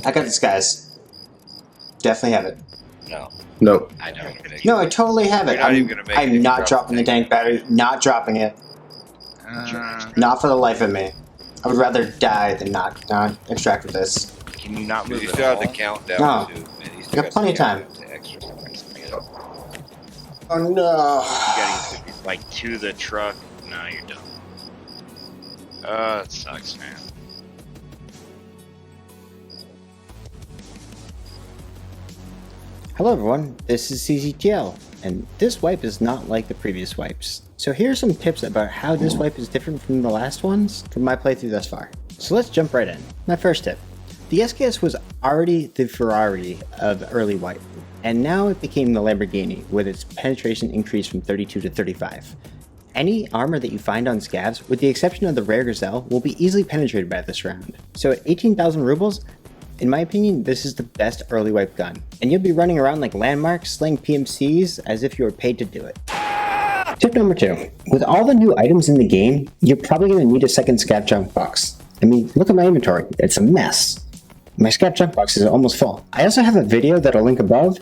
I got this, guys. Definitely have it. No. Nope. I don't. No, I totally have it. You're not even gonna make it if I'm you not drop dropping the the tank tank battery. Not dropping it. Not for the life of me. I would rather die than not extract with this. Can you not move You it still have all? the countdown No. too. Man, you I still got plenty of time. to extra. Oh no. You gotta get like to the truck. No, you're done. It sucks, man. Hello everyone, this is cztl, and this wipe is not like the previous wipes. So here are some tips about how this wipe is different from the last ones from my playthrough thus far. So let's jump right in. My first tip. The SKS was already the Ferrari of the early wipe, and now it became the Lamborghini with its penetration increased from 32 to 35. Any armor that you find on scavs, with the exception of the rare gazelle, will be easily penetrated by this round. So at 18,000 rubles, in my opinion, this is the best early wipe gun, and you'll be running around like landmarks, slaying PMCs as if you were paid to do it. Tip number 2. With all the new items in the game, you're probably going to need a second scav junk box. I mean, look at my inventory, it's a mess. My scav junk box is almost full. I also have a video that I'll link above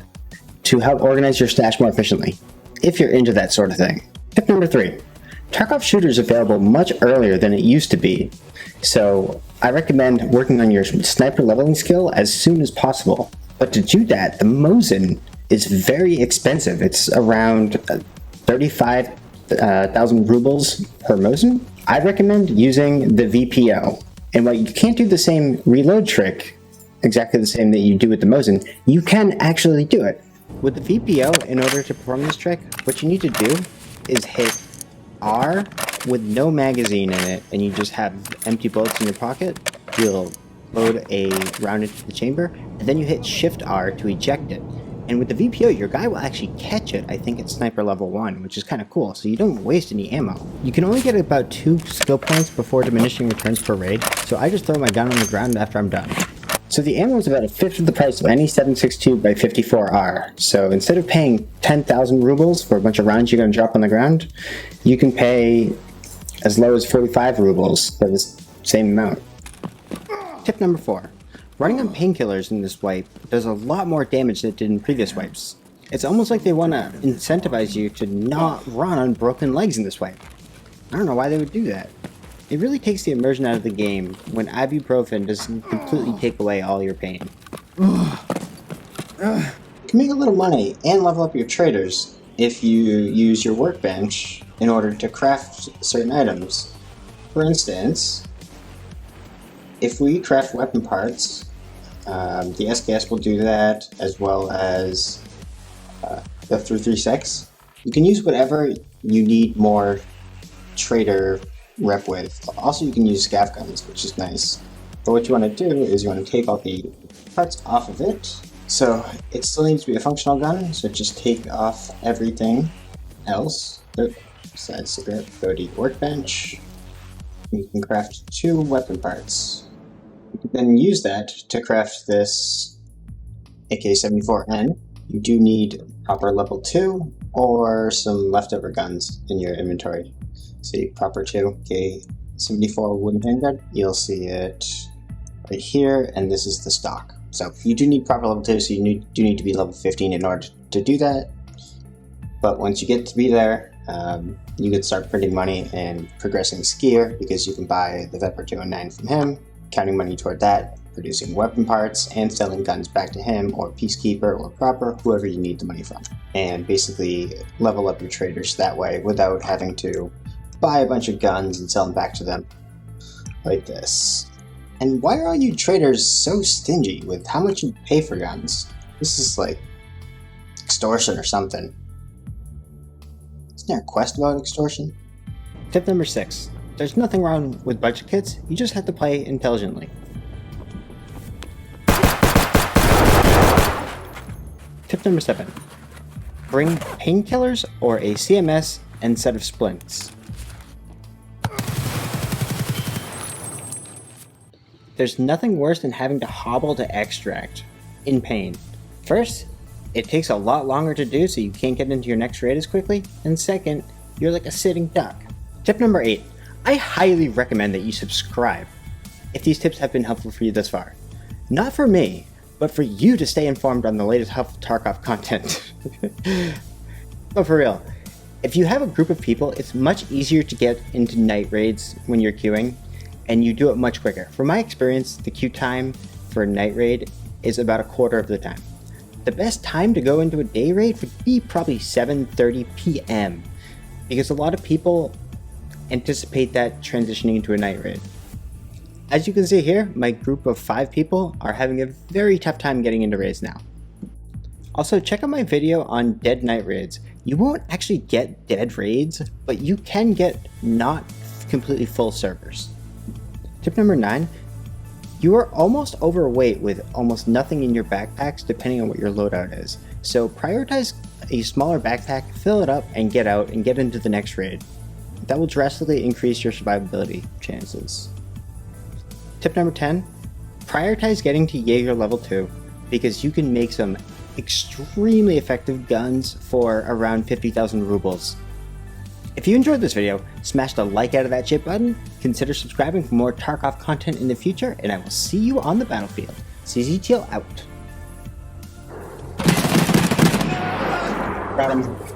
to help organize your stash more efficiently, if you're into that sort of thing. Tip number 3. Tarkov shooter is available much earlier than it used to be, so I recommend working on your sniper leveling skill as soon as possible. But to do that, the Mosin is very expensive. It's around 35,000 rubles per Mosin. I recommend using the VPO. And while you can't do the same reload trick, exactly the same that you do with the Mosin, you can actually do it. With the VPO, in order to perform this trick, what you need to do is hit R with no magazine in it, and you just have empty bullets in your pocket. You'll load a round into the chamber, and then you hit Shift R to eject it. And with the VPO, your guy will actually catch it, I think, at sniper level 1, which is kind of cool, so you don't waste any ammo. You can only get about 2 skill points before diminishing returns per raid, so I just throw my gun on the ground after I'm done. So the ammo is about a fifth of the price of any 7.62 by 54R. So instead of paying 10,000 rubles for a bunch of rounds you're going to drop on the ground, you can pay as low as 45 rubles for the same amount. Tip number 4. Running on painkillers in this wipe does a lot more damage than it did in previous wipes. It's almost like they want to incentivize you to not run on broken legs in this wipe. I don't know why they would do that. It really takes the immersion out of the game when ibuprofen doesn't completely take away all your pain. You can make a little money and level up your traders if you use your workbench in order to craft certain items. For instance, if we craft weapon parts, the SKS will do that, as well as the 336. You can use whatever you need more trader rep with. Also, you can use scav guns, which is nice. But what you want to do is you want to take all the parts off of it. So it still needs to be a functional gun, so just take off everything else. Besides cigarette, go to the workbench. You can craft 2 weapon parts. You can then use that to craft this AK-74N. You do need proper level 2 or some leftover guns in your inventory. See proper 2 AK-74 wooden handgun. You'll see it right here, and this is the stock. So you do need proper level 2, so you do need to be level 15 in order to do that. But once you get to be there, you can start printing money and progressing skier, because you can buy the Vepr 209 from him, counting money toward that, producing weapon parts, and selling guns back to him, or Peacekeeper, or Proper, whoever you need the money from. And basically level up your traders that way without having to buy a bunch of guns and sell them back to them like this. And why are all you traders so stingy with how much you pay for guns? This is like extortion or something. Isn't there a quest about extortion? Tip number 6. There's nothing wrong with budget kits, you just have to play intelligently. Tip number 7. Bring painkillers or a CMS and set of splints. There's nothing worse than having to hobble to extract in pain. First, it takes a lot longer to do, so you can't get into your next raid as quickly, and second, you're like a sitting duck. Tip number 8. I highly recommend that you subscribe if these tips have been helpful for you thus far. Not for me, but for you to stay informed on the latest Tarkov content. But for real, if you have a group of people, it's much easier to get into night raids when you're queuing, and you do it much quicker. From my experience, the queue time for a night raid is about a quarter of the time. The best time to go into a day raid would be probably 7:30 p.m. because a lot of people anticipate that transitioning into a night raid. As you can see here, my group of 5 people are having a very tough time getting into raids now. Also, check out my video on dead night raids. You won't actually get dead raids, but you can get not completely full servers. Tip number 9, you are almost overweight with almost nothing in your backpacks depending on what your loadout is. So prioritize a smaller backpack, fill it up, and get out and get into the next raid. That will drastically increase your survivability chances. Tip number 10, prioritize getting to Jaeger level 2 because you can make some extremely effective guns for around 50,000 rubles. If you enjoyed this video, smash the like out of that shit button, consider subscribing for more Tarkov content in the future, and I will see you on the battlefield. cztl out. Got him.